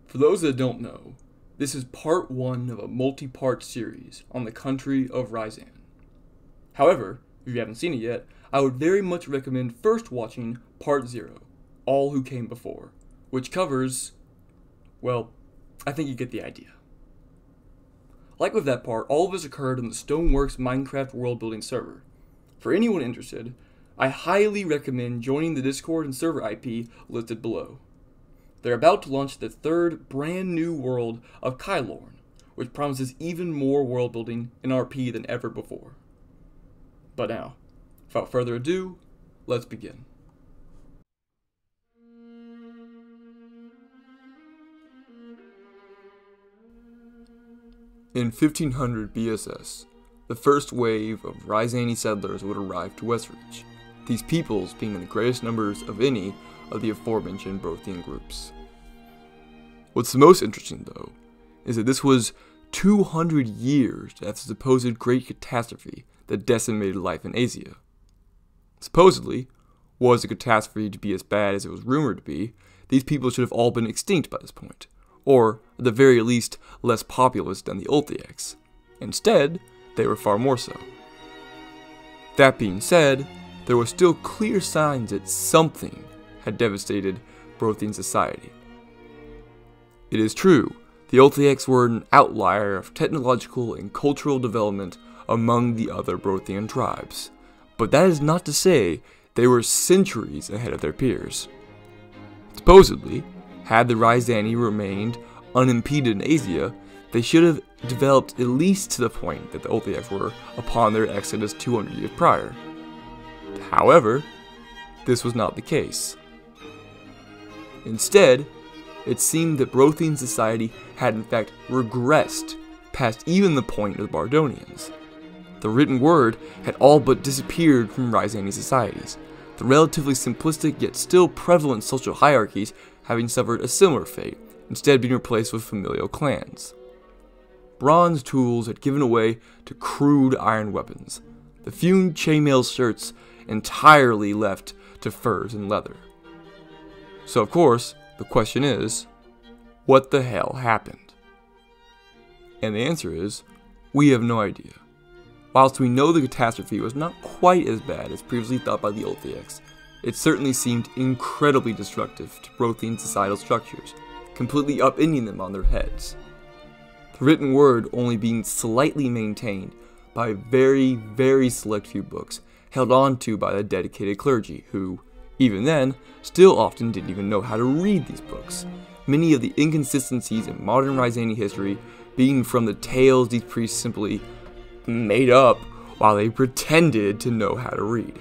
For those that don't know, this is part 1 of a multi-part series on the country of Ryzan. However, if you haven't seen it yet, I would very much recommend first watching part 0, All Who Came Before, which covers, well, I think you get the idea. Like with that part, all of this occurred on the Stoneworks Minecraft world building server. For anyone interested, I highly recommend joining the Discord and server IP listed below. They're about to launch the 3rd brand new world of Kylorn, which promises even more world building in RP than ever before. But now, without further ado, let's begin. In 1500 BSS, the first wave of Ryzani settlers would arrive to Westreach, these peoples being in the greatest numbers of any of the aforementioned Brothian groups. What's the most interesting, though, is that this was 200 years after the supposed great catastrophe that decimated life in Asia. Supposedly, was the catastrophe to be as bad as it was rumored to be, these people should have all been extinct by this point, or at the very least less populous than the Olthiacs. Instead, they were far more so. That being said, there were still clear signs that something had devastated Brothian society. It is true, the Olthiacs were an outlier of technological and cultural development among the other Brothian tribes, but that is not to say they were centuries ahead of their peers. Supposedly, had the Ryzani remained unimpeded in Asia, they should have developed at least to the point that the Olthiacs were upon their exodus 200 years prior. However, this was not the case. Instead, it seemed that Brothian society had in fact regressed past even the point of the Bardonians. The written word had all but disappeared from Ryzani societies, the relatively simplistic yet still prevalent social hierarchies having suffered a similar fate, instead being replaced with familial clans. Bronze tools had given way to crude iron weapons, the fumed chainmail shirts entirely left to furs and leather. So of course, the question is, what the hell happened? And the answer is, we have no idea. Whilst we know the catastrophe was not quite as bad as previously thought by the Olthiacs, it certainly seemed incredibly destructive to Brothian societal structures, completely upending them on their heads. The written word only being slightly maintained by a very, very select few books held on to by the dedicated clergy who, even then, still often didn't even know how to read these books, many of the inconsistencies in modern Ryzani history being from the tales these priests simply made up while they pretended to know how to read.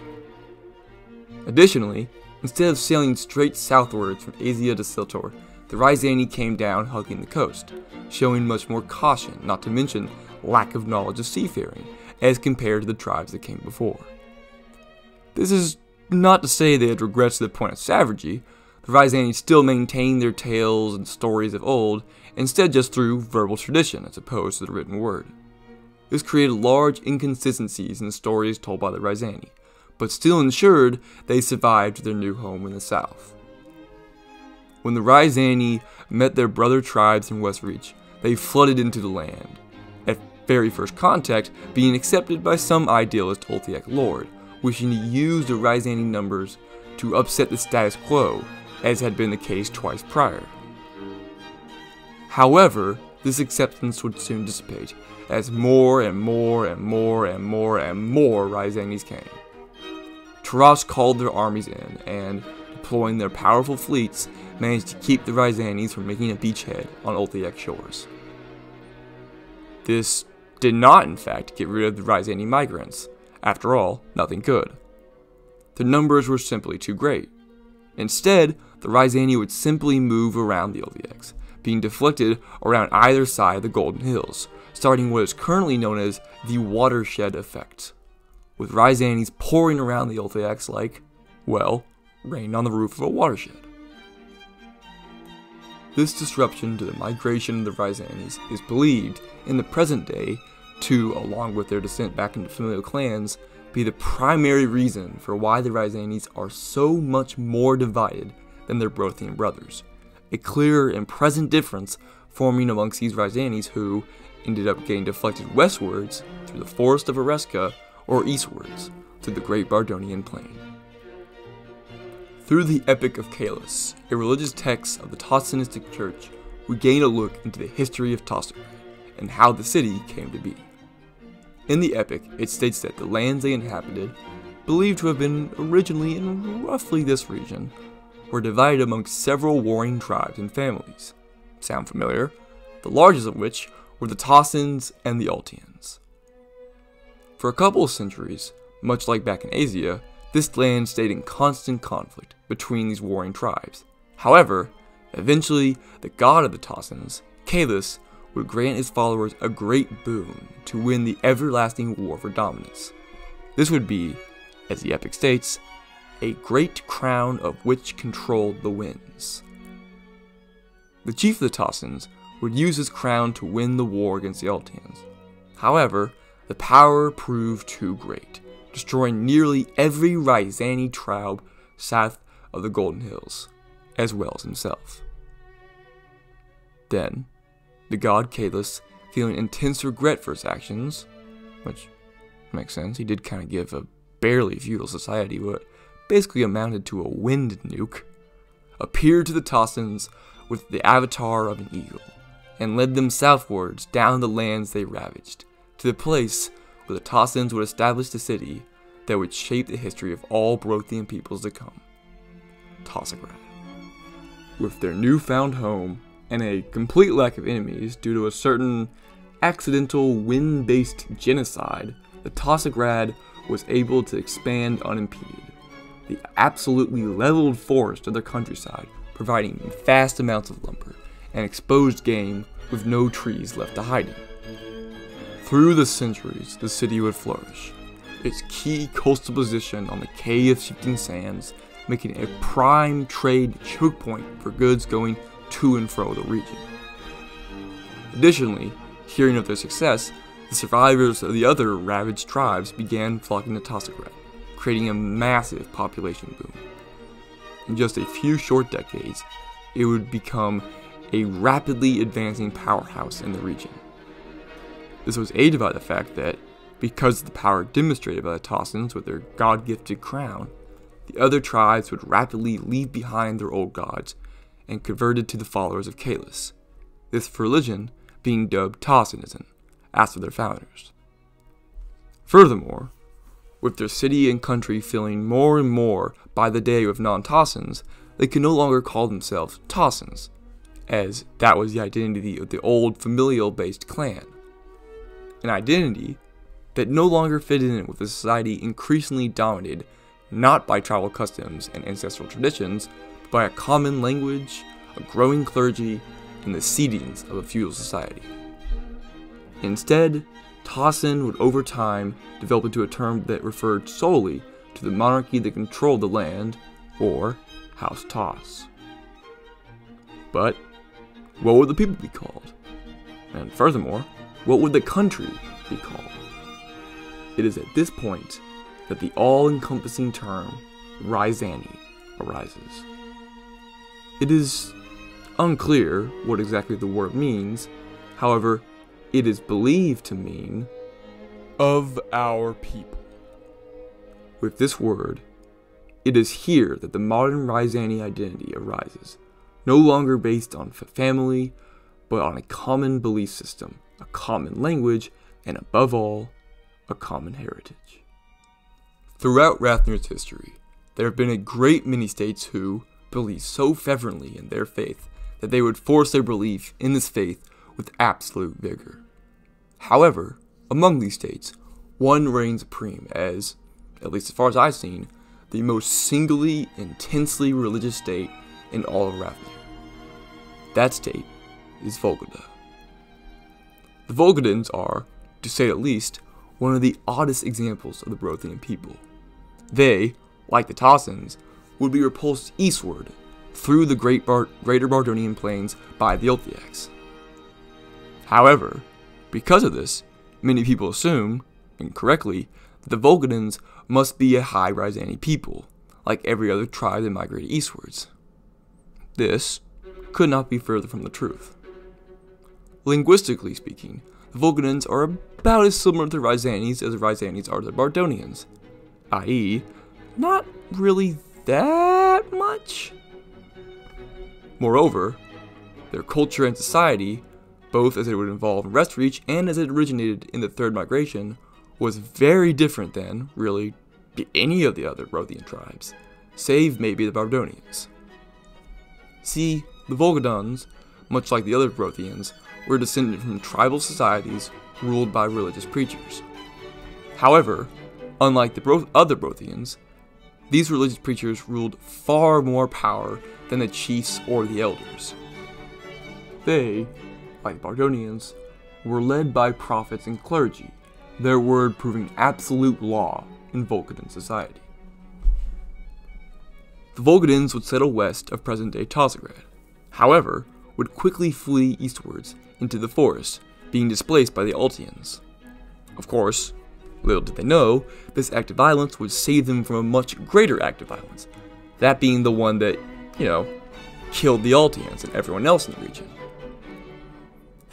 Additionally, instead of sailing straight southwards from Asia to Siltor, the Ryzani came down hugging the coast, showing much more caution, not to mention lack of knowledge of seafaring, as compared to the tribes that came before. This is not to say they had regressed to the point of savagery. The Ryzani still maintained their tales and stories of old, instead just through verbal tradition as opposed to the written word. This created large inconsistencies in the stories told by the Ryzani, but still ensured they survived their new home in the south. When the Ryzani met their brother tribes in Westreach, they flooded into the land, at very first contact being accepted by some idealist Olthiac lord, wishing to use the Ryzani numbers to upset the status quo, as had been the case twice prior. However, this acceptance would soon dissipate, as more and more Ryzanis came. Taras called their armies in, and, deploying their powerful fleets, managed to keep the Ryzanis from making a beachhead on Olthiac shores. This did not, in fact, get rid of the Ryzani migrants. After all, nothing could. The numbers were simply too great. Instead, the Ryzani would simply move around the Olthiacs, being deflected around either side of the Golden Hills, starting what is currently known as the watershed effect, with Ryzanis pouring around the Olthiacs like, well, rain on the roof of a watershed. This disruption to the migration of the Ryzanis is believed, in the present day, to, along with their descent back into familial clans, be the primary reason for why the Ryzanis are so much more divided than their Brothian brothers, a clear and present difference forming amongst these Ryzanes who ended up getting deflected westwards through the forest of Ereska or eastwards through the Great Bardonian Plain. Through the Epic of Caelus, a religious text of the Toscanistic Church, we gain a look into the history of Tossograd and how the city came to be. In the epic, it states that the lands they inhabited, believed to have been originally in roughly this region, were divided amongst several warring tribes and families. Sound familiar? The largest of which were the Tossans and the Ultians. For a couple of centuries, much like back in Asia, this land stayed in constant conflict between these warring tribes. However, eventually, the god of the Tossans, Caelus, would grant his followers a great boon to win the everlasting war for dominance. This would be, as the epic states, a great crown of which controlled the winds. The chief of the Tossans would use his crown to win the war against the Ultians. However, the power proved too great, destroying nearly every Ryzani tribe south of the Golden Hills, as well as himself. Then, the god Caelus, feeling intense regret for his actions, which makes sense, he did kind of give a barely feudal society what basically amounted to a wind nuke, appeared to the Tossans with the avatar of an eagle, and led them southwards down the lands they ravaged, to the place where the Tossans would establish the city that would shape the history of all Brothian peoples to come, Tossograd. With their newfound home, and a complete lack of enemies due to a certain accidental wind-based genocide, the Tossograd was able to expand unimpeded. The absolutely leveled forest of their countryside, providing vast amounts of lumber and exposed game with no trees left to hide in. Through the centuries, the city would flourish, its key coastal position on the Quay of Shifting Sands making a prime trade choke point for goods going to and fro the region. Additionally, hearing of their success, the survivors of the other ravaged tribes began flocking to Tossograd, creating a massive population boom. In just a few short decades, it would become a rapidly advancing powerhouse in the region. This was aided by the fact that, because of the power demonstrated by the Tossans with their god-gifted crown, the other tribes would rapidly leave behind their old gods and converted to the followers of Caelus, this religion being dubbed Toscanism, after their founders. Furthermore, with their city and country filling more and more by the day with non-Tossans, they could no longer call themselves Tossans, as that was the identity of the old familial-based clan. An identity that no longer fitted in with a society increasingly dominated not by tribal customs and ancestral traditions, but by a common language, a growing clergy, and the seedings of a feudal society. Instead, Tossan would over time develop into a term that referred solely to the monarchy that controlled the land, or House Toss. But what would the people be called? And furthermore, what would the country be called? It is at this point that the all-encompassing term Ryzani arises. It is unclear what exactly the word means, however, it is believed to mean of our people. With this word, it is here that the modern Ryzani identity arises, no longer based on family, but on a common belief system, a common language, and above all, a common heritage. Throughout Rathnir's history, there have been a great many states who believe so fervently in their faith that they would force their belief in this faith with absolute vigor. However, among these states, one reigns supreme as, at least as far as I've seen, the most singly, intensely religious state in all of Rathnir. That state is Volgoda. The Volgodans are, to say the least, one of the oddest examples of the Brothian people. They, like the Tossans, would be repulsed eastward through the Greater Bardonian Plains by the Ulthiacs. However, because of this, many people assume, incorrectly, that the Volgodans must be a high Ryzani people, like every other tribe that migrated eastwards. This, could not be further from the truth. Linguistically speaking, the Volgodons are about as similar to Ryzanes as the Ryzanes are to the Bardonians, i.e., not really that much. Moreover, their culture and society, both as it would involve Restreach and as it originated in the Third Migration, was very different than, really, any of the other Rothian tribes, save maybe the Bardonians. See, the Volgodons, much like the other Rothians, were descended from tribal societies ruled by religious preachers. However, unlike the other Rothians, these religious preachers ruled far more power than the chiefs or the elders. They, like the Bardonians, were led by prophets and clergy, their word proving absolute law in Volgodon society. The Volgodons would settle west of present-day Tozgrad, however, would quickly flee eastwards into the forest, being displaced by the Altians. Of course, little did they know, this act of violence would save them from a much greater act of violence, that being the one that, killed the Altians and everyone else in the region.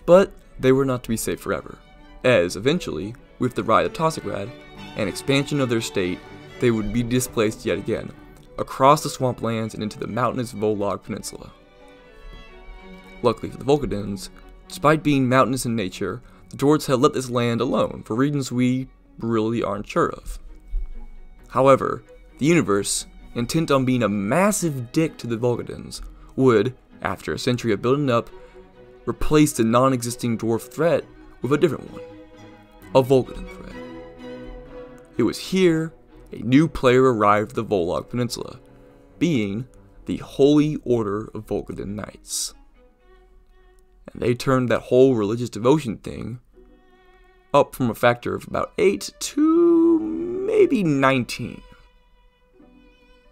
But they were not to be safe forever, as eventually, with the rise of Tozgrad and expansion of their state, they would be displaced yet again, across the swamplands and into the mountainous Volog Peninsula. Luckily for the Volgodons, despite being mountainous in nature, the Dwarves had let this land alone for reasons we really aren't sure of. However, the universe, intent on being a massive dick to the Volgodons, would, after a century of building up, replace the non-existing dwarf threat with a different one, a Volgodon threat. It was here a new player arrived at the Volog Peninsula, being the Holy Order of Volgodon Knights. And they turned that whole religious devotion thing up from a factor of about 8 to maybe 19.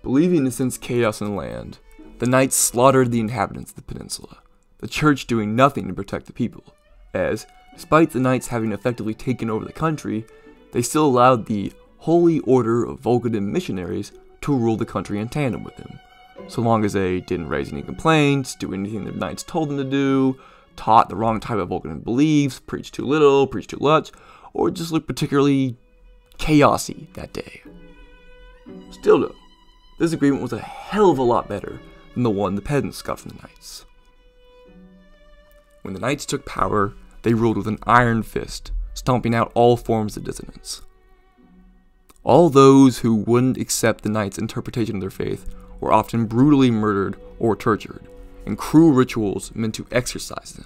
Believing to sense chaos in the land, the Knights slaughtered the inhabitants of the peninsula, the church doing nothing to protect the people, as, despite the Knights having effectively taken over the country, they still allowed the Holy Order of Volgodon missionaries to rule the country in tandem with them, so long as they didn't raise any complaints, do anything the Knights told them to do, taught the wrong type of Volgodon beliefs, preached too little, preached too much, or just looked particularly chaosy that day. Still though, this agreement was a hell of a lot better than the one the peasants got from the Knights. When the Knights took power, they ruled with an iron fist, stomping out all forms of dissonance. All those who wouldn't accept the Knights' interpretation of their faith were often brutally murdered or tortured, and cruel rituals meant to exorcise them.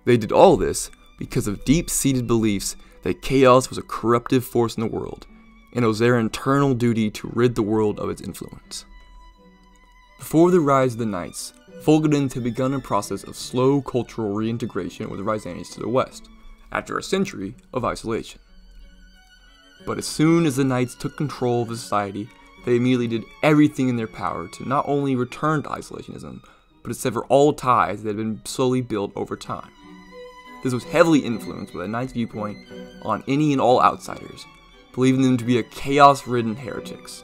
They did all this because of deep-seated beliefs that chaos was a corruptive force in the world, and it was their internal duty to rid the world of its influence. Before the rise of the Knights, Volgodons had begun a process of slow cultural reintegration with the Ryzanes to the west, after a century of isolation. But as soon as the Knights took control of the society, they immediately did everything in their power to not only return to isolationism, but to sever all ties that had been slowly built over time. This was heavily influenced by the Knights' viewpoint on any and all outsiders, believing them to be chaos-ridden heretics,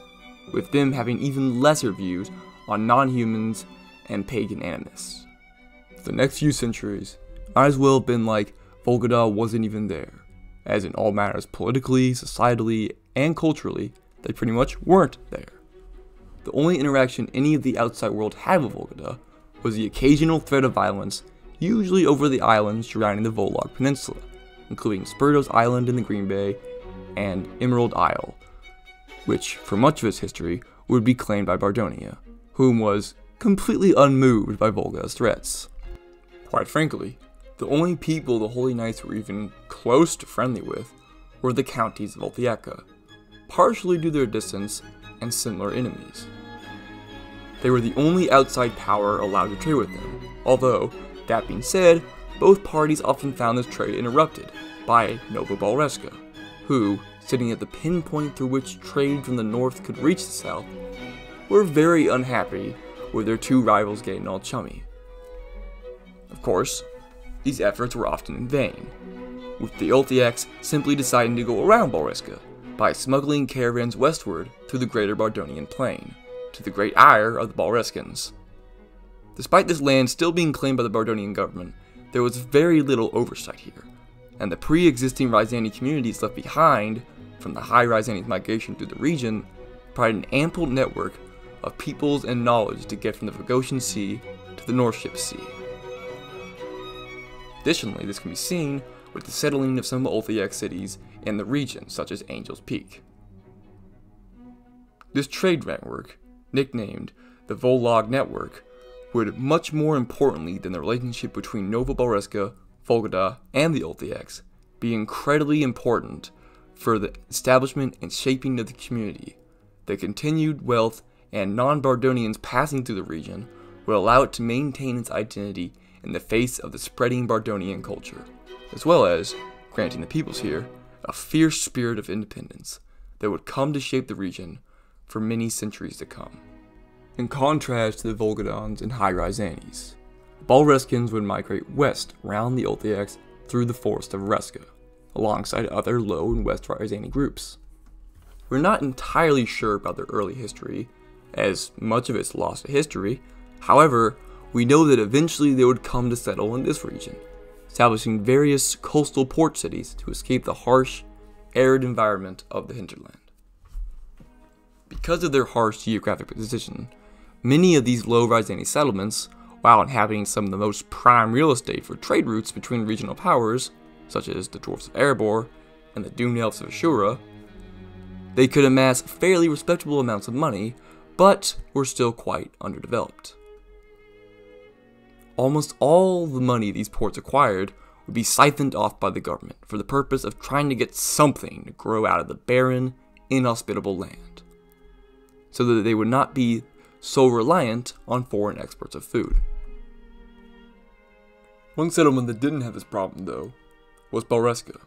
with them having even lesser views on non-humans and pagan animists. For the next few centuries, might as well have been like Volgoda wasn't even there, as in all matters politically, societally, and culturally, they pretty much weren't there. The only interaction any of the outside world had with Volgoda was the occasional threat of violence, usually over the islands surrounding the Volog Peninsula, including Spurdos Island in the Green Bay and Emerald Isle, which, for much of its history, would be claimed by Bardonia, whom was completely unmoved by Volgoda's threats. Quite frankly, the only people the Holy Knights were even close to friendly with were the counties of Ultiaca, partially due to their distance and similar enemies. They were the only outside power allowed to trade with them, although, that being said, both parties often found this trade interrupted by Nova Balreska, who, sitting at the pinpoint through which trade from the north could reach the south, were very unhappy with their two rivals getting all chummy. Of course, these efforts were often in vain, with the Ultiacs simply deciding to go around Balreska by smuggling caravans westward through the greater Bardonian plain, to the great ire of the Balreskans. Despite this land still being claimed by the Bardonian government, there was very little oversight here, and the pre-existing Rysani communities left behind from the high Rysani's migration through the region provided an ample network of peoples and knowledge to get from the Phogosian Sea to the North Ship Sea. Additionally, this can be seen with the settling of some Ulthiac cities in the region, such as Angel's Peak. This trade network, nicknamed the Volog Network, would much more importantly than the relationship between Nova Balreska, Volgoda, and the Ulthiacs be incredibly important for the establishment and shaping of the community. The continued wealth and non-Bardonians passing through the region would allow it to maintain its identity in the face of the spreading Bardonian culture, as well as granting the peoples here a fierce spirit of independence that would come to shape the region for many centuries to come. In contrast to the Volgodons and High Rysanis, the Balreskans would migrate west around the Ulthiacs through the forest of Reska, alongside other Low and West Rysani groups. We're not entirely sure about their early history, as much of it's lost to history. However, we know that eventually they would come to settle in this region, establishing various coastal port cities to escape the harsh, arid environment of the hinterland. Because of their harsh geographic position, many of these Low Rysani settlements, while inhabiting some of the most prime real estate for trade routes between regional powers, such as the Dwarfs of Erebor and the Dune Elves of Ashura, they could amass fairly respectable amounts of money, but were still quite underdeveloped. Almost all the money these ports acquired would be siphoned off by the government for the purpose of trying to get something to grow out of the barren, inhospitable land, so that they would not be so reliant on foreign exports of food. One settlement that didn't have this problem, though, was Balreska.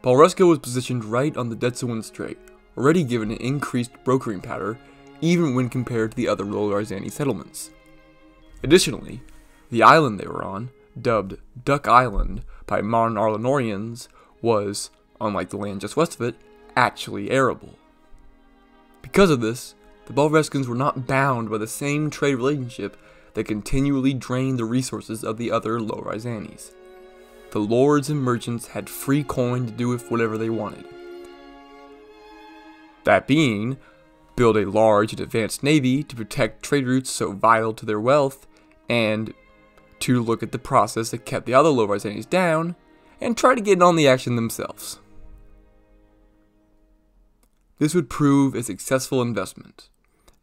Balreska was positioned right on the Detsuin Strait, already given an increased brokering power even when compared to the other Low Rysani settlements. Additionally, the island they were on, dubbed Duck Island by modern Arlenorians, was, unlike the land just west of it, actually arable. Because of this, the Balreskans were not bound by the same trade relationship that continually drained the resources of the other Low Rysanis. The lords and merchants had free coin to do with whatever they wanted. That being, build a large and advanced navy to protect trade routes so vital to their wealth, and to look at the process that kept the other Low Rysanis down, and try to get in on the action themselves. This would prove a successful investment,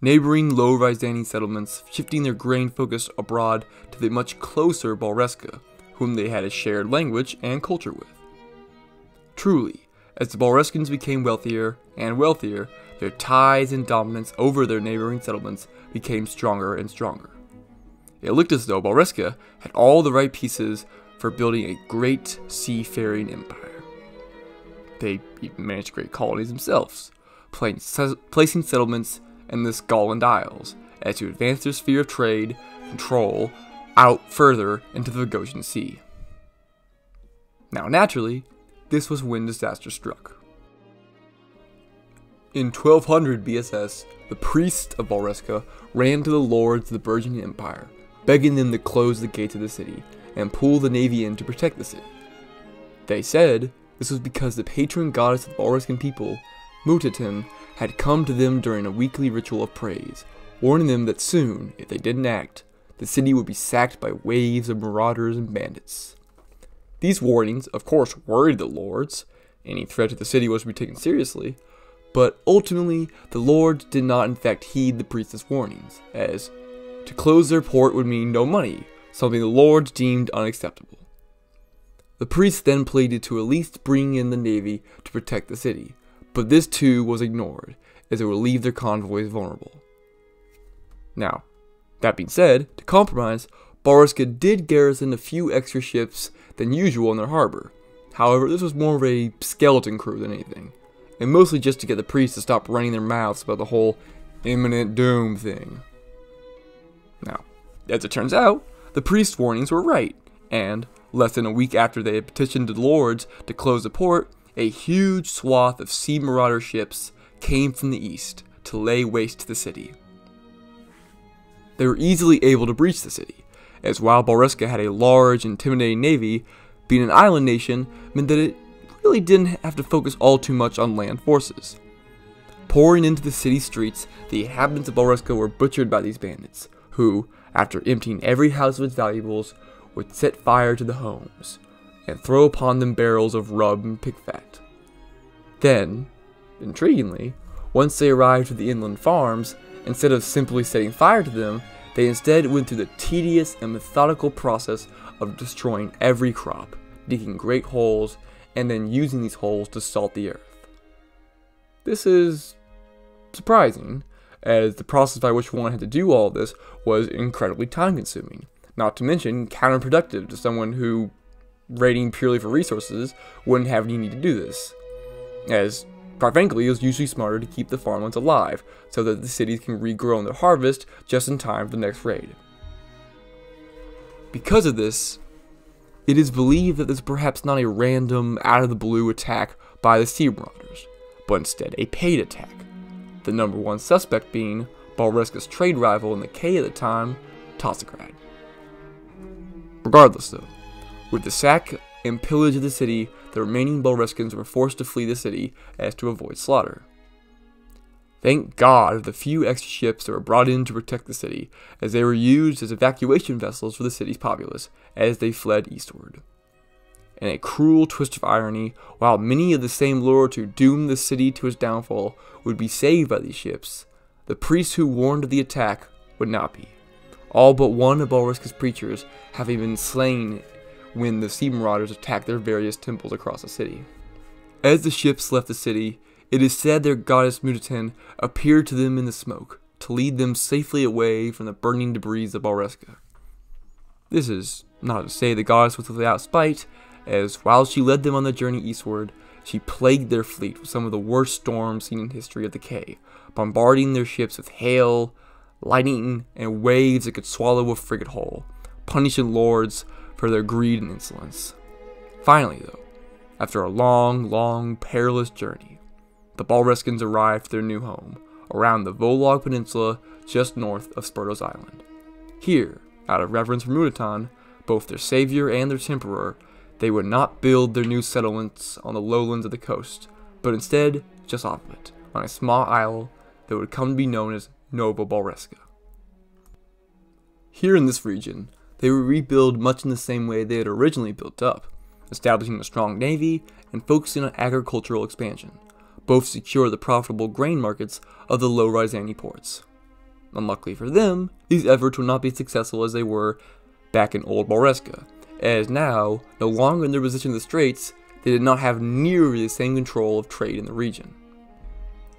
neighboring Low Rysani settlements shifting their grain focus abroad to the much closer Balreska, whom they had a shared language and culture with. Truly, as the Balreskans became wealthier and wealthier, their ties and dominance over their neighboring settlements became stronger and stronger. It looked as though Balreska had all the right pieces for building a great seafaring empire. They even managed to create colonies themselves, placing settlements in the Scotland Isles as to advance their sphere of trade control out further into the Phogosian Sea. Now naturally, this was when disaster struck. In 1200 BSS, the priests of Balreska ran to the lords of the burgeoning empire, begging them to close the gates of the city and pull the navy in to protect the city. They said this was because the patron goddess of the Balreskan people, Mutatim, had come to them during a weekly ritual of praise, warning them that soon, if they didn't act, the city would be sacked by waves of marauders and bandits. These warnings, of course, worried the lords. Any threat to the city was to be taken seriously, but ultimately, the lords did not in fact heed the priest's warnings, as to close their port would mean no money, something the lords deemed unacceptable. The priests then pleaded to at least bring in the navy to protect the city, but this too was ignored, as it would leave their convoys vulnerable. Now, that being said, to compromise, Balreska did garrison a few extra ships than usual in their harbor. However, this was more of a skeleton crew than anything, and mostly just to get the priests to stop running their mouths about the whole imminent doom thing. Now, as it turns out, the priests' warnings were right, and less than a week after they had petitioned the lords to close the port, a huge swath of sea marauder ships came from the east to lay waste to the city. They were easily able to breach the city, as while Balreska had a large, intimidating navy, being an island nation meant that it really didn't have to focus all too much on land forces. Pouring into the city streets, the inhabitants of Balreska were butchered by these bandits, who, after emptying every house of its valuables, would set fire to the homes, and throw upon them barrels of rub and pig fat. Then, intriguingly, once they arrived at the inland farms, instead of simply setting fire to them, they instead went through the tedious and methodical process of destroying every crop, digging great holes, and then using these holes to salt the earth. This is surprising, as the process by which one had to do all this was incredibly time-consuming, not to mention counterproductive to someone who, raiding purely for resources, wouldn't have any need to do this, as, quite frankly, it was usually smarter to keep the farmlands alive, so that the cities can regrow their harvest just in time for the next raid. Because of this, it is believed that this is perhaps not a random, out-of-the-blue attack by the Sea Marauders, but instead a paid attack, the number one suspect being Balreska's trade rival in the K at the time, Tosigrad. Regardless though, with the sack and pillage of the city, the remaining Balreskans were forced to flee the city as to avoid slaughter. Thank God for the few extra ships that were brought in to protect the city, as they were used as evacuation vessels for the city's populace as they fled eastward. In a cruel twist of irony, while many of the same lured to doom the city to its downfall would be saved by these ships, the priests who warned of the attack would not be, all but one of Balreska's preachers having been slain when the Sea Marauders attacked their various temples across the city. As the ships left the city, it is said their goddess Mutaten appeared to them in the smoke, to lead them safely away from the burning debris of Balreska. This is not to say the goddess was without spite, as while she led them on the journey eastward, she plagued their fleet with some of the worst storms seen in history of the K, bombarding their ships with hail, lightning, and waves that could swallow a frigate hull, punishing lords for their greed and insolence. Finally, though, after a long, perilous journey, the Balreskans arrived at their new home, around the Volog Peninsula just north of Spertos Island. Here, out of reverence for Mutaten, both their savior and their temporer, they would not build their new settlements on the lowlands of the coast, but instead just off of it, on a small isle that would come to be known as Nova Balreska. Here in this region, they would rebuild much in the same way they had originally built up, establishing a strong navy and focusing on agricultural expansion, both to secure the profitable grain markets of the low Rysani ports. Unluckily for them, these efforts would not be successful as they were back in Old Balreska, as now, no longer in their position in the straits, they did not have nearly the same control of trade in the region.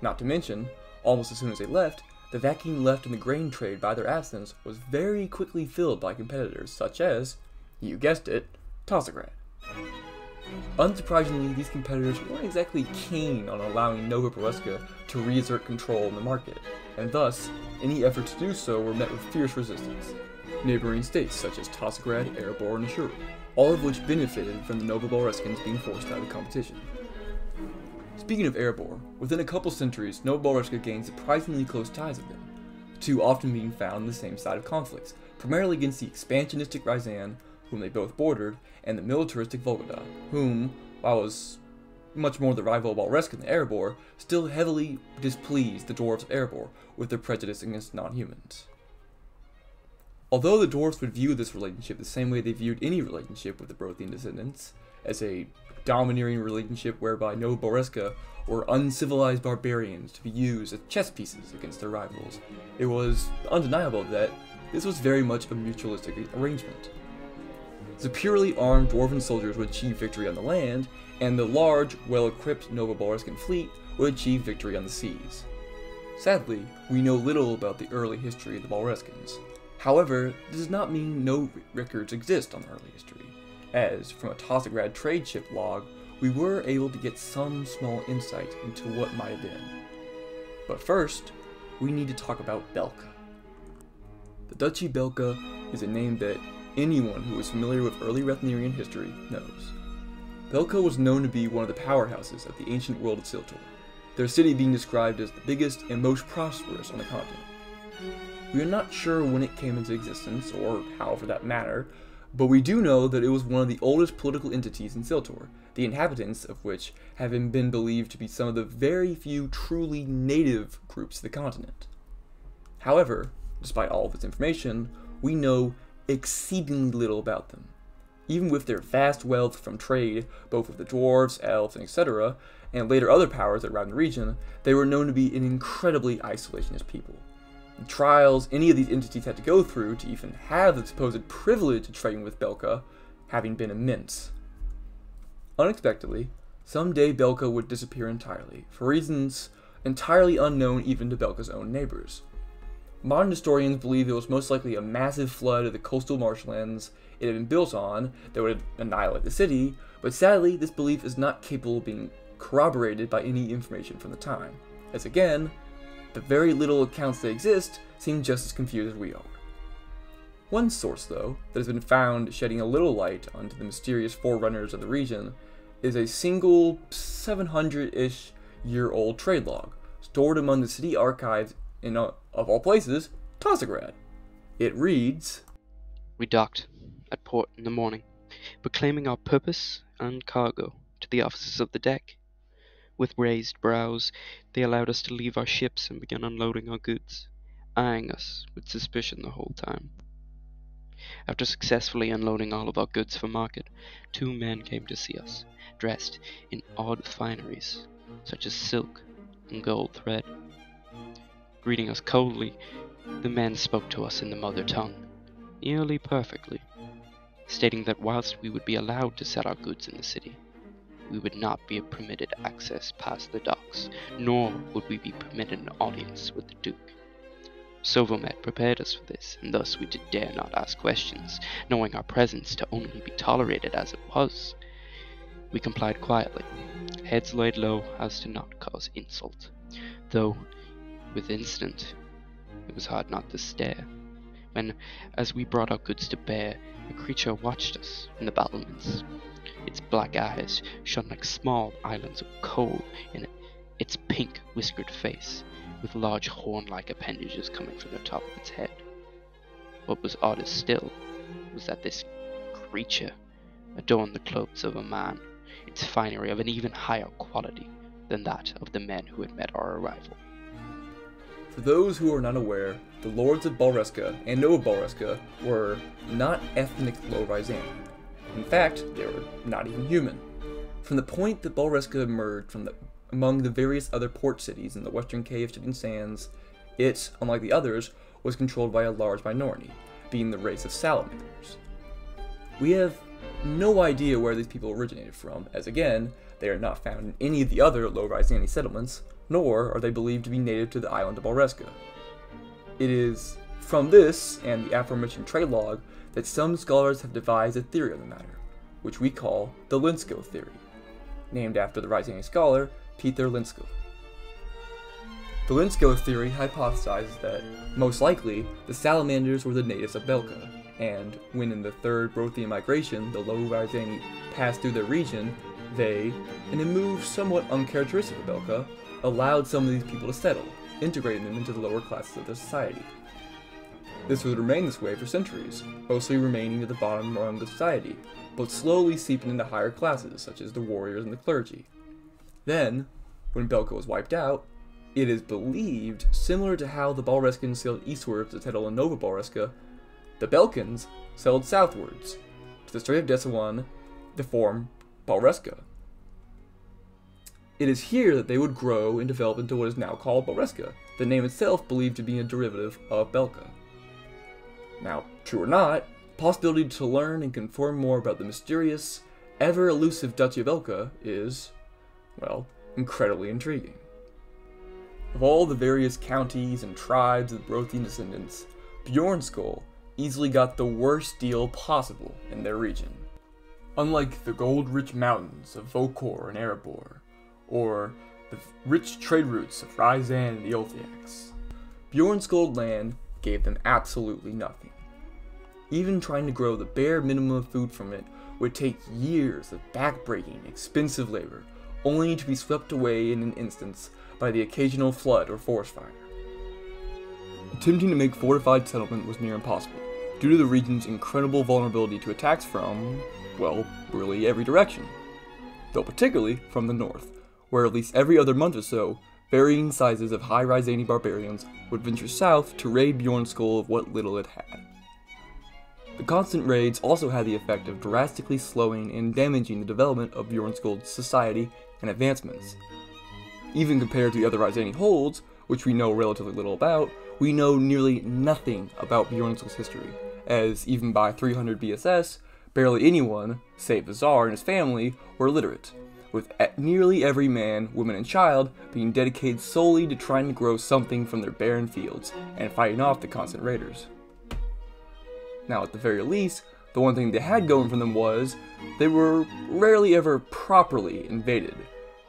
Not to mention, almost as soon as they left, the vacuum left in the grain trade by their absence was very quickly filled by competitors such as, you guessed it, Tosigrad. Unsurprisingly, these competitors weren't exactly keen on allowing Nova Balreska to reassert control in the market, and thus, any efforts to do so were met with fierce resistance. Neighboring states such as Tosigrad, Erebor, and Ashuru, all of which benefited from the Nova Balreskans being forced out of the competition. Speaking of Erebor, within a couple centuries, Nova Balreska gained surprisingly close ties with them, the two often being found on the same side of conflicts, primarily against the expansionistic Ryzan, whom they both bordered, and the militaristic Volgoda, whom, while was much more the rival of Balreska than Erebor, still heavily displeased the dwarves of Erebor with their prejudice against non-humans. Although the dwarves would view this relationship the same way they viewed any relationship with the Brothian descendants, as a domineering relationship whereby Nova Balreska were uncivilized barbarians to be used as chess pieces against their rivals, it was undeniable that this was very much a mutualistic arrangement. The purely armed dwarven soldiers would achieve victory on the land, and the large, well-equipped Nova Balreskan fleet would achieve victory on the seas. Sadly, we know little about the early history of the Balreskans. However, this does not mean no records exist on early history, as from a Tosigrad trade ship log, we were able to get some small insight into what might have been. But first, we need to talk about Belka. The Duchy Belka is a name that anyone who is familiar with early Rethnerian history knows. Belka was known to be one of the powerhouses of the ancient world of Siltor, their city being described as the biggest and most prosperous on the continent. We are not sure when it came into existence, or how for that matter, but we do know that it was one of the oldest political entities in Siltor, the inhabitants of which have been believed to be some of the very few truly native groups of the continent. However, despite all of this information, we know exceedingly little about them. Even with their vast wealth from trade, both with the dwarves, elves, and etc., and later other powers that around the region, they were known to be an incredibly isolationist people. The trials any of these entities had to go through to even have the supposed privilege of trading with Belka having been immense. Unexpectedly, someday Belka would disappear entirely, for reasons entirely unknown even to Belka's own neighbors. Modern historians believe it was most likely a massive flood of the coastal marshlands it had been built on that would annihilate the city, but sadly this belief is not capable of being corroborated by any information from the time, as again, the very little accounts that exist seem just as confused as we are. One source, though, that has been found shedding a little light onto the mysterious forerunners of the region is a single 700-ish year old trade log, stored among the city archives in, of all places, Tosigrad. It reads, "We docked at port in the morning, proclaiming our purpose and cargo to the officers of the deck. With raised brows, they allowed us to leave our ships and began unloading our goods, eyeing us with suspicion the whole time. After successfully unloading all of our goods for market, 2 men came to see us, dressed in odd fineries, such as silk and gold thread. Greeting us coldly, the men spoke to us in the mother tongue, nearly perfectly, stating that whilst we would be allowed to sell our goods in the city, we would not be permitted access past the docks, nor would we be permitted an audience with the Duke. Sovomet prepared us for this, and thus we did dare not ask questions, knowing our presence to only be tolerated as it was. We complied quietly, heads laid low as to not cause insult, though, with instant, it was hard not to stare, when, as we brought our goods to bear, a creature watched us from the battlements. Its black eyes shone like small islands of coal in its pink whiskered face, with large horn-like appendages coming from the top of its head. What was oddest still was that this creature adorned the clothes of a man, its finery of an even higher quality than that of the men who had met our arrival. For those who are not aware, the lords of Balreska and Nova Balreska were not ethnic Low Rysani. In fact, they were not even human. From the point that Balreska emerged among the various other port cities in the western Cave Shifting Sands, it, unlike the others, was controlled by a large minority, being the race of salamanders. We have no idea where these people originated from, as again, they are not found in any of the other Low Rysani settlements, nor are they believed to be native to the island of Balreska. It is from this, and the aforementioned trade log, that some scholars have devised a theory of the matter, which we call the Linsko theory, named after the Rysani scholar Peter Linsko. The Linsko theory hypothesizes that, most likely, the salamanders were the natives of Belka, and when in the Third Brothian migration the Low Rysani passed through their region, they, in a move somewhat uncharacteristic of Belka, allowed some of these people to settle, integrating them into the lower classes of their society. This would remain this way for centuries, mostly remaining at the bottom rung of society, but slowly seeping into higher classes, such as the warriors and the clergy. Then, when Belka was wiped out, it is believed, similar to how the Balreskans sailed eastwards to settle in Nova Balreska, the Belkans sailed southwards to the Strait of Desawan to form Balreska. It is here that they would grow and develop into what is now called Balreska, the name itself believed to be a derivative of Belka. Now, true or not, the possibility to learn and confirm more about the mysterious, ever-elusive Duchy of Belka is, well, incredibly intriguing. Of all the various counties and tribes of the Brothian descendants, Bjornskol easily got the worst deal possible in their region. Unlike the gold-rich mountains of Vokor and Erebor, or the rich trade routes of Ryzan and the Olthiacs, Bjornskol land gave them absolutely nothing. Even trying to grow the bare minimum of food from it would take years of back-breaking, expensive labor, only to be swept away in an instant by the occasional flood or forest fire. attempting to make fortified settlement was near impossible, due to the region's incredible vulnerability to attacks from, well, really every direction. Though particularly from the north, where at least every other month or so, varying sizes of high Rysani barbarians would venture south to raid Bjornskjöld of what little it had. The constant raids also had the effect of drastically slowing and damaging the development of Bjornskjöld's society and advancements. Even compared to the other Rysani holds, which we know relatively little about, we know nearly nothing about Bjornskjöld's history, as even by 300 BSS, barely anyone, save the Tsar and his family, were literate, with nearly every man, woman, and child being dedicated solely to trying to grow something from their barren fields and fighting off the constant raiders. Now, at the very least, the one thing they had going for them was they were rarely ever properly invaded,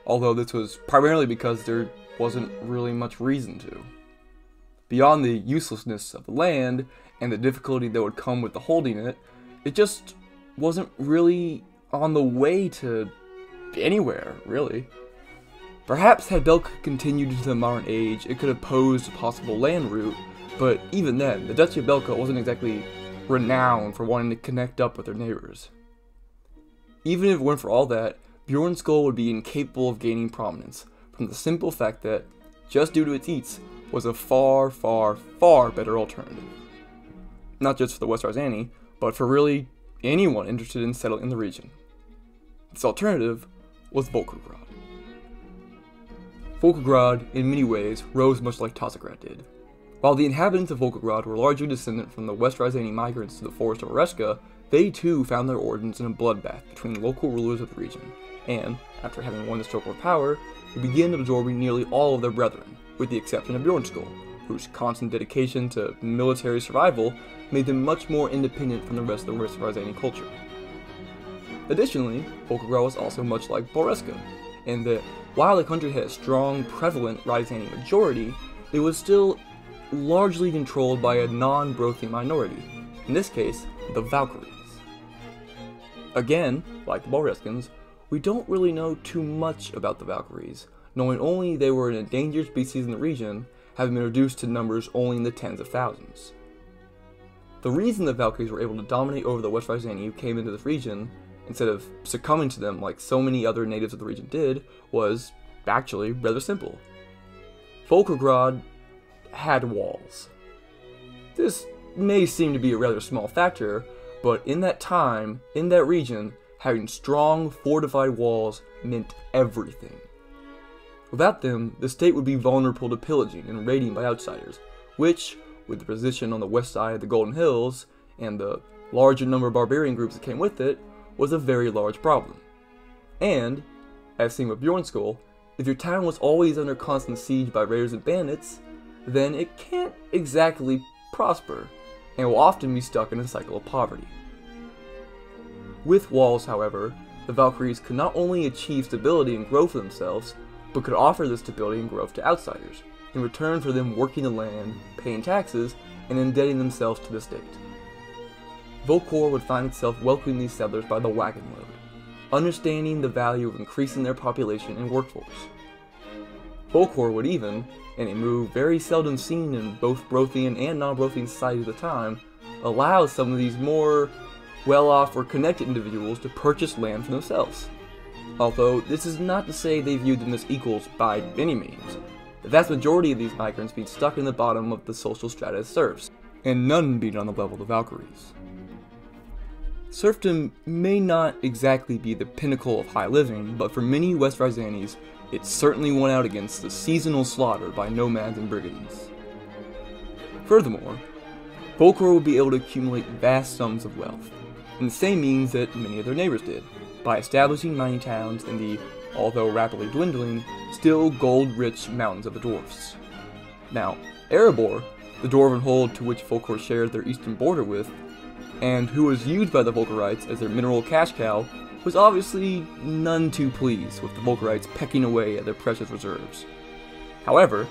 although this was primarily because there wasn't really much reason to. Beyond the uselessness of the land and the difficulty that would come with the holding it, it just wasn't really on the way to anywhere, really. Perhaps had Belka continued into the modern age, it could have posed a possible land route, but even then, the Duchy of Belka wasn't exactly renowned for wanting to connect up with their neighbors. Even if it weren't for all that, Bjornskjöld would be incapable of gaining prominence, from the simple fact that, just due to its eats, was a far, far, far better alternative. Not just for the West Rysani, but for really anyone interested in settling in the region. This alternative was Volkograd. Volkograd, in many ways, rose much like Tazograd did. While the inhabitants of Volkograd were largely descendant from the West Rysani migrants to the forest of Oreska, they too found their origins in a bloodbath between local rulers of the region, and, after having won the struggle for power, they began absorbing nearly all of their brethren, with the exception of Bjornskjöld, whose constant dedication to military survival made them much more independent from the rest of the West Rysani culture. Additionally, Volkograd was also much like Boreska, in that while the country had a strong, prevalent Rysani majority, it was still largely controlled by a non-Brothian minority, in this case, the Valkyries. Again, like the Boreskans, we don't really know too much about the Valkyries, knowing only they were an endangered species in the region, having been reduced to numbers only in the tens of thousands. The reason the Valkyries were able to dominate over the West Rysani who came into this region, instead of succumbing to them like so many other natives of the region did, was actually rather simple. Volkograd had walls. This may seem to be a rather small factor, but in that time, in that region, having strong, fortified walls meant everything. Without them, the state would be vulnerable to pillaging and raiding by outsiders, which, with the position on the west side of the Golden Hills, and the larger number of barbarian groups that came with it, was a very large problem. And, as seen with Bjornskjöld, if your town was always under constant siege by raiders and bandits, then it can't exactly prosper, and will often be stuck in a cycle of poverty. With walls, however, the Valkyries could not only achieve stability and growth for themselves, but could offer this stability and growth to outsiders, in return for them working the land, paying taxes, and indebting themselves to the state. Volkor would find itself welcoming these settlers by the wagon load, understanding the value of increasing their population and workforce. Volkor would even, in a move very seldom seen in both Brothian and non-Brothian societies at the time, allow some of these more well-off or connected individuals to purchase land for themselves. Although this is not to say they viewed them as equals by any means. The vast majority of these migrants being stuck in the bottom of the social strata as serfs, and none being on the level of the Valkyries. Serfdom may not exactly be the pinnacle of high living, but for many West Rysanis, it certainly won out against the seasonal slaughter by nomads and brigands. Furthermore, Volkor would be able to accumulate vast sums of wealth, in the same means that many of their neighbors did, by establishing mining towns in the, although rapidly dwindling, still gold-rich mountains of the dwarfs. Now, Erebor, the dwarven hold to which Volkor shared their eastern border with, and who was used by the Volkorites as their mineral cash cow, was obviously none too pleased with the Volkorites pecking away at their precious reserves. However,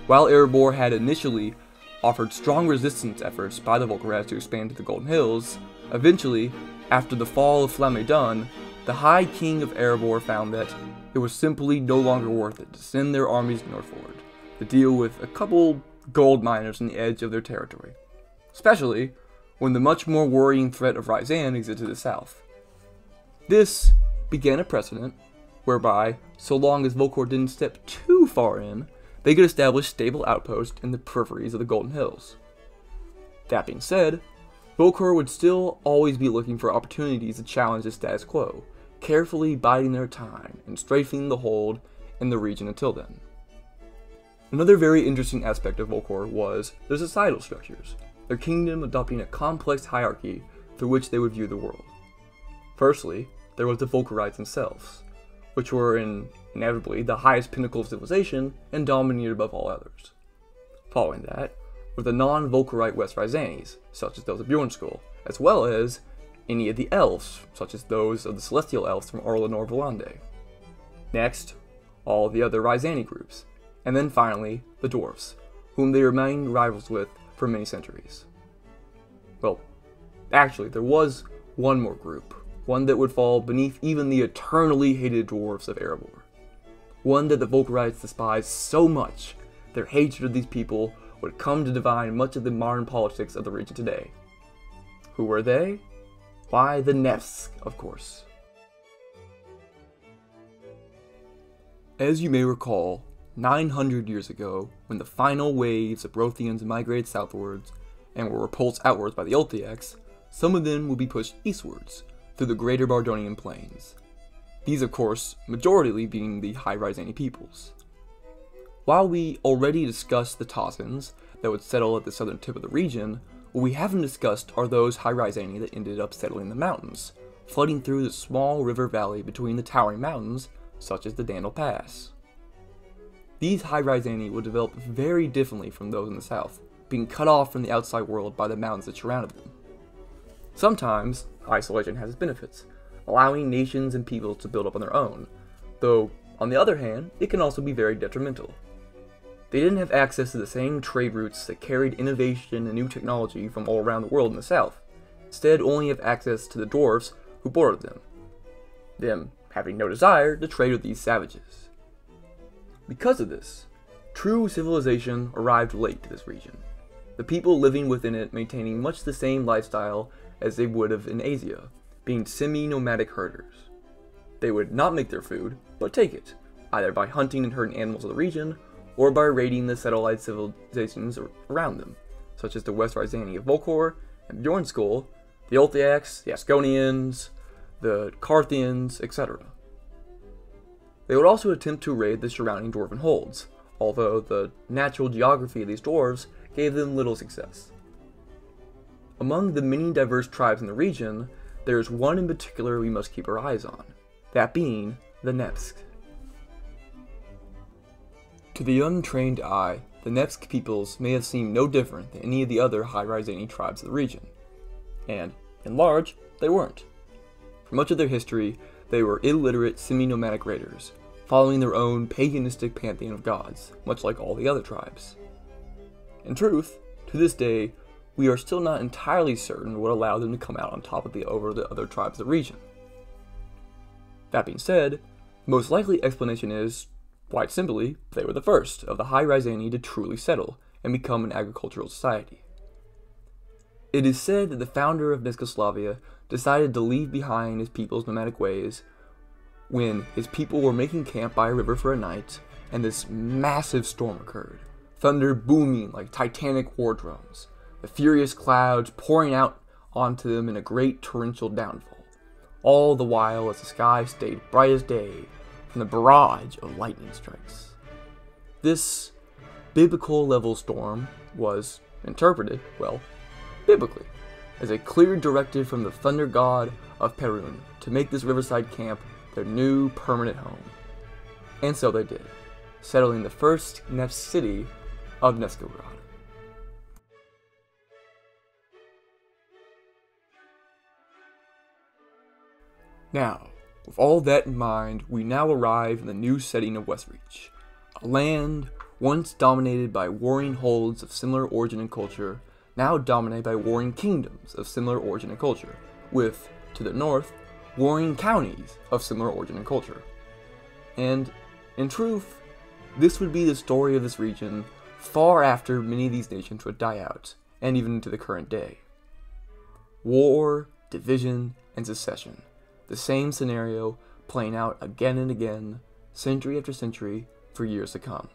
while Erebor had initially offered strong resistance efforts by the Volkorites to expand to the Golden Hills, eventually, after the fall of Flammedon, the High King of Erebor found that it was simply no longer worth it to send their armies northward, to deal with a couple gold miners on the edge of their territory, especially when the much more worrying threat of Ryzan existed to the south. This began a precedent whereby, so long as Volcor didn't step too far in, they could establish stable outposts in the peripheries of the Golden Hills. That being said, Volcor would still always be looking for opportunities to challenge the status quo, carefully biding their time and strafing the hold in the region until then. Another very interesting aspect of Volcor was their societal structures, their kingdom adopting a complex hierarchy through which they would view the world. Firstly, there was the Volcorites themselves, which were inevitably the highest pinnacle of civilization and dominated above all others. Following that were the non-Volcorite West Ryzanis, such as those of Bjornskul, as well as any of the elves, such as those of the Celestial Elves from Orlanor Volande. Next, all the other Ryzani groups, and then finally, the dwarves, whom they remained rivals with for many centuries. Well, actually, there was one more group, one that would fall beneath even the eternally hated dwarves of Erebor. One that the Volcorites despised so much, their hatred of these people would come to define much of the modern politics of the region today. Who were they? Why, the Nefsk, of course. As you may recall, 900 years ago, when the final waves of Brothians migrated southwards and were repulsed outwards by the Ultiax, some of them would be pushed eastwards through the greater Bardonian plains. These, of course, majoritarily being the High Ryzani peoples. While we already discussed the Tassans that would settle at the southern tip of the region, what we haven't discussed are those High Ryzani that ended up settling in the mountains, flooding through the small river valley between the towering mountains, such as the Dandel Pass. These High Ryzani would develop very differently from those in the south, being cut off from the outside world by the mountains that surrounded them. Sometimes, isolation has its benefits, allowing nations and peoples to build up on their own, though, on the other hand, it can also be very detrimental. They didn't have access to the same trade routes that carried innovation and new technology from all around the world in the south, instead only have access to the dwarves who bordered them having no desire to trade with these savages. Because of this, true civilization arrived late to this region, the people living within it maintaining much the same lifestyle as they would have in Asia, being semi-nomadic herders. They would not make their food, but take it, either by hunting and herding animals of the region, or by raiding the satellite civilizations around them, such as the West Ryzani of Volcor and Bjornskul, the Ultiax, the Asconians, the Carthians, etc. They would also attempt to raid the surrounding dwarven holds, although the natural geography of these dwarves gave them little success. Among the many diverse tribes in the region, there is one in particular we must keep our eyes on, that being the Nevsk. To the untrained eye, the Nevsk peoples may have seemed no different than any of the other High Ryzani tribes of the region, and, in large, they weren't. For much of their history, they were illiterate semi-nomadic raiders, following their own paganistic pantheon of gods, much like all the other tribes. In truth, to this day, we are still not entirely certain what allowed them to come out on top over the other tribes of the region. That being said, the most likely explanation is, quite simply, they were the first of the High Ryzani to truly settle and become an agricultural society. It is said that the founder of Neskoslavia decided to leave behind his people's nomadic ways when his people were making camp by a river for a night, and this massive storm occurred, thunder booming like titanic war drums, the furious clouds pouring out onto them in a great torrential downfall, all the while as the sky stayed bright as day from the barrage of lightning strikes. This biblical-level storm was interpreted, well, biblically, as a clear directive from the thunder god of Perun to make this riverside camp their new permanent home. And so they did, settling the first Nevsk city of Neskograd. Now, with all that in mind, we now arrive in the new setting of Westreach, a land once dominated by warring holds of similar origin and culture, now dominated by warring kingdoms of similar origin and culture, with, to the north, warring counties of similar origin and culture. And, in truth, this would be the story of this region far after many of these nations would die out, and even to the current day. War, division, and secession, the same scenario playing out again and again, century after century, for years to come.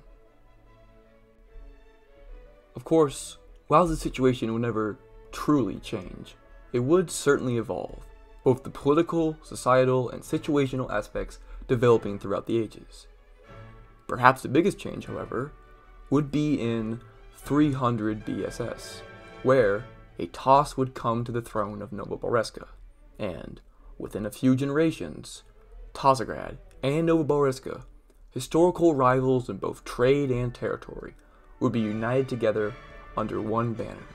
Of course, while the situation would never truly change, it would certainly evolve, both the political, societal, and situational aspects developing throughout the ages. Perhaps the biggest change, however, would be in 300 BSS, where a Toss would come to the throne of Nova Boriska, and, within a few generations, Tossgrad and Nova Boriska, historical rivals in both trade and territory, would be united together under one banner,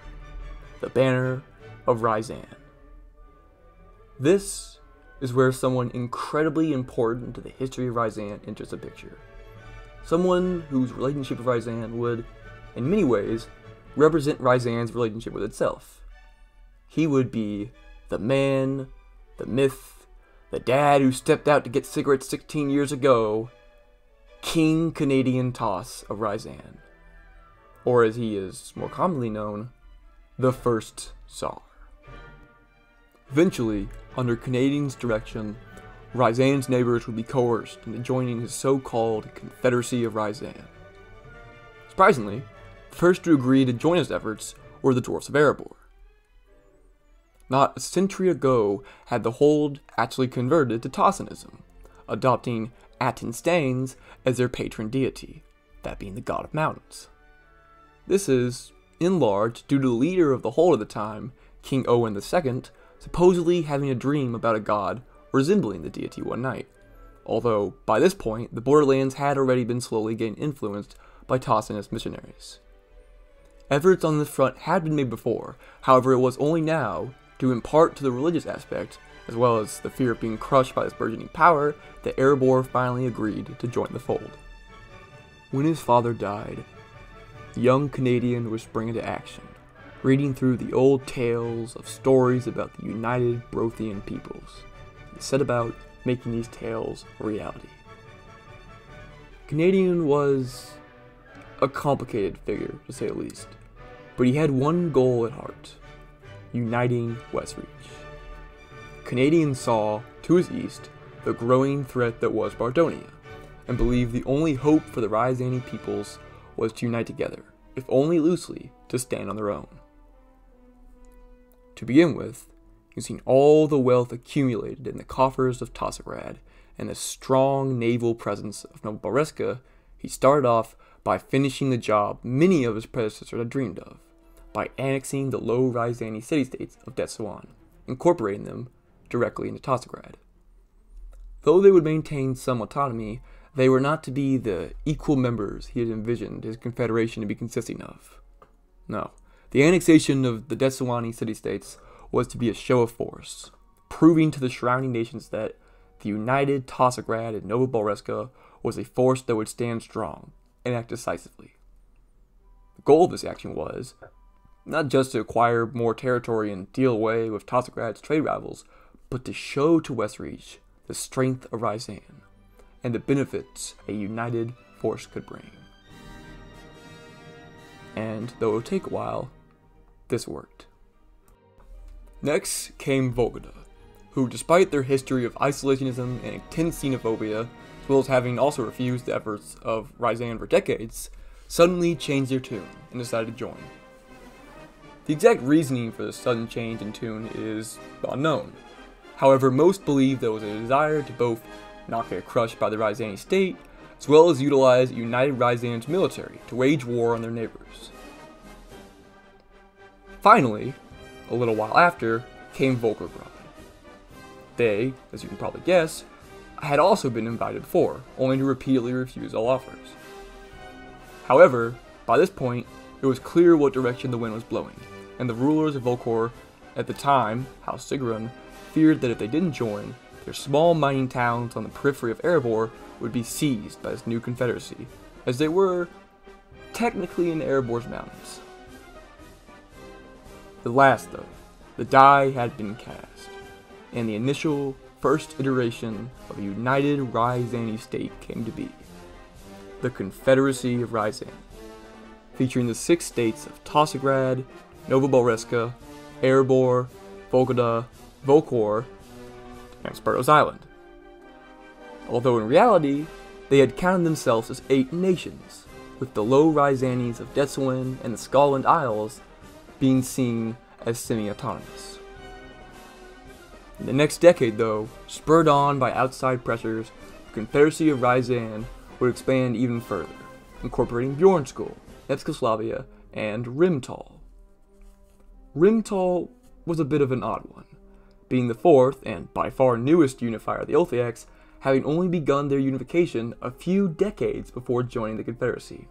the banner of Ryzan. This is where someone incredibly important to the history of Ryzan enters the picture. Someone whose relationship with Ryzan would, in many ways, represent Ryzan's relationship with itself. He would be the man, the myth, the dad who stepped out to get cigarettes 16 years ago, King Canadian Toss of Ryzan. Or as he is more commonly known, the First Tsar. Eventually, under Canadian's direction, Ryzan's neighbors would be coerced into joining his so-called Confederacy of Ryzan. Surprisingly, the first to agree to join his efforts were the Dwarfs of Erebor. Not a century ago had the Hold actually converted to Tossanism, adopting Aten Staines as their patron deity, that being the god of mountains. This is, in large, due to the leader of the Hold at the time, King Owen II, supposedly having a dream about a god resembling the deity one night, although by this point the borderlands had already been slowly getting influenced by Tossanist missionaries. Efforts on this front had been made before, however it was only now, due in part to the religious aspect, as well as the fear of being crushed by this burgeoning power, that Erebor finally agreed to join the fold. When his father died, the young Canadian would spring into action, reading through the old tales of stories about the united Brothian peoples, and set about making these tales a reality. Canadian was a complicated figure, to say the least, but he had one goal at heart: uniting Westreach. Canadian saw, to his east, the growing threat that was Bardonia, and believed the only hope for the Ryzani peoples was to unite together, if only loosely, to stand on their own. To begin with, using all the wealth accumulated in the coffers of Tossgrad and the strong naval presence of Nova Boriska, he started off by finishing the job many of his predecessors had dreamed of, by annexing the low Ryzani city-states of Detsuan, incorporating them directly into Tossgrad. Though they would maintain some autonomy, they were not to be the equal members he had envisioned his confederation to be consisting of. No, the annexation of the Detsuani city-states was to be a show of force, proving to the surrounding nations that the united Tossgrad and Nova Boriska was a force that would stand strong and act decisively. The goal of this action was not just to acquire more territory and deal away with Tossgrad's trade rivals, but to show to Westreach the strength of Ryzan and the benefits a united force could bring. And though it would take a while, this worked. Next came Volgoda, who, despite their history of isolationism and intense xenophobia, as well as having also refused the efforts of Ryzan for decades, suddenly changed their tune and decided to join. The exact reasoning for this sudden change in tune is unknown. However, most believe there was a desire to both not get crushed by the Ryzani state, as well as utilize united Ryzan's military to wage war on their neighbors. Finally, a little while after, came Volgograd. They, as you can probably guess, had also been invited before, only to repeatedly refuse all offers. However, by this point, it was clear what direction the wind was blowing, and the rulers of Volkor at the time, House Sigrun, feared that if they didn't join, their small mining towns on the periphery of Erebor would be seized by this new confederacy, as they were technically in Erebor's mountains. At last, though, the die had been cast, and the initial first iteration of a united Ryzani state came to be, the Confederacy of Ryzan. featuring the 6 states of Tossograd, Novoborezhka, Erebor, Volgoda, Volkor, and Spartos Island. Although in reality, they had counted themselves as 8 nations, with the Low Ryzanes of Detzwin and the Scotland Isles being seen as semi-autonomous. In the next decade, though, spurred on by outside pressures, the Confederacy of Ryazan would expand even further, incorporating Bjornskul, Nepskoslavia, and Rimtal. Rimtal was a bit of an odd one, being the 4th and by far newest unifier of the Olthiaks, having only begun their unification a few decades before joining the Confederacy.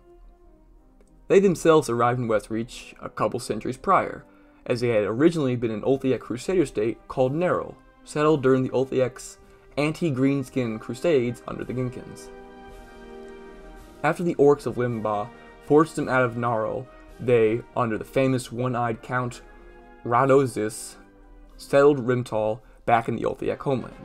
They themselves arrived in Westreach a couple centuries prior, as they had originally been an Olthiac crusader state called Neril, settled during the Olthiacs' anti-greenskin crusades under the Ginkins. After the Orcs of Limba forced them out of Narl, they, under the famous one-eyed Count Radozis, settled Rimtal back in the Olthiac homeland.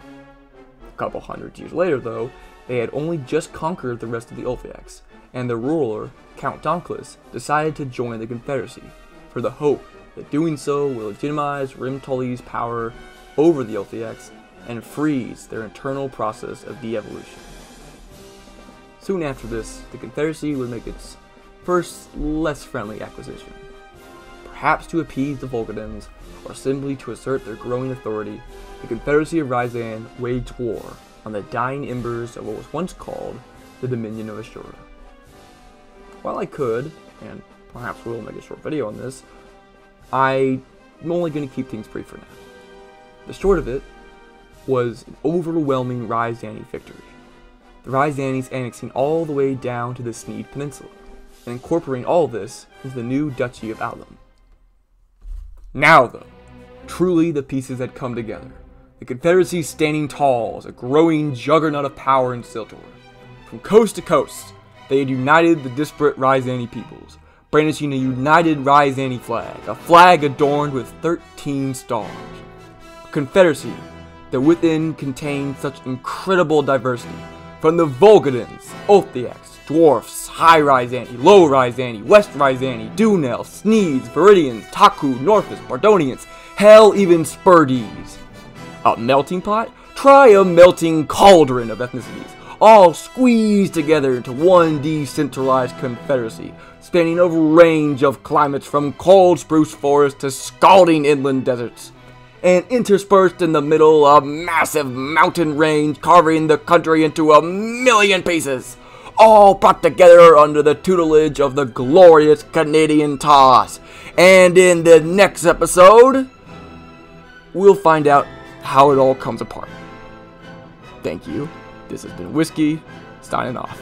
A couple hundred years later, though, they had only just conquered the rest of the Olthiacs, and their ruler, Count Donclus, decided to join the Confederacy, for the hope that doing so will legitimize Rimtali's power over the Olthiacs and freeze their internal process of de-evolution. Soon after this, the Confederacy would make its first, less friendly acquisition. Perhaps to appease the Volgodans, or simply to assert their growing authority, the Confederacy of Ryazan waged war on the dying embers of what was once called the Dominion of Ashura. While I could, and perhaps will make a short video on this, I'm only going to keep things brief for now. The short of it was an overwhelming Ryazani victory, the Ryzanis annexing all the way down to the Sneed Peninsula, and incorporating all of this into the new Duchy of Outlam. Now though, truly the pieces had come together, the Confederacy standing tall as a growing juggernaut of power in Siltor. From coast to coast, they had united the disparate Ryazani peoples, brandishing a united Ryazani flag, a flag adorned with 13 stars. A confederacy that within contained such incredible diversity, from the Volgodans, Olthiaks, Dwarfs, High Ryazani, Low Ryazani, West Ryazani, Dunel, Sneeds, Viridians, Taku, Northus, Bardonians, hell, even Spurdees. A melting pot? Try a melting cauldron of ethnicities, all squeezed together into one decentralized confederacy, spanning a range of climates from cold spruce forests to scalding inland deserts, and interspersed in the middle a massive mountain range carving the country into 1,000,000 pieces, all brought together under the tutelage of the glorious Canadian Toss. And in the next episode, we'll find out how it all comes apart. Thank you. This has been Whiskey, signing off.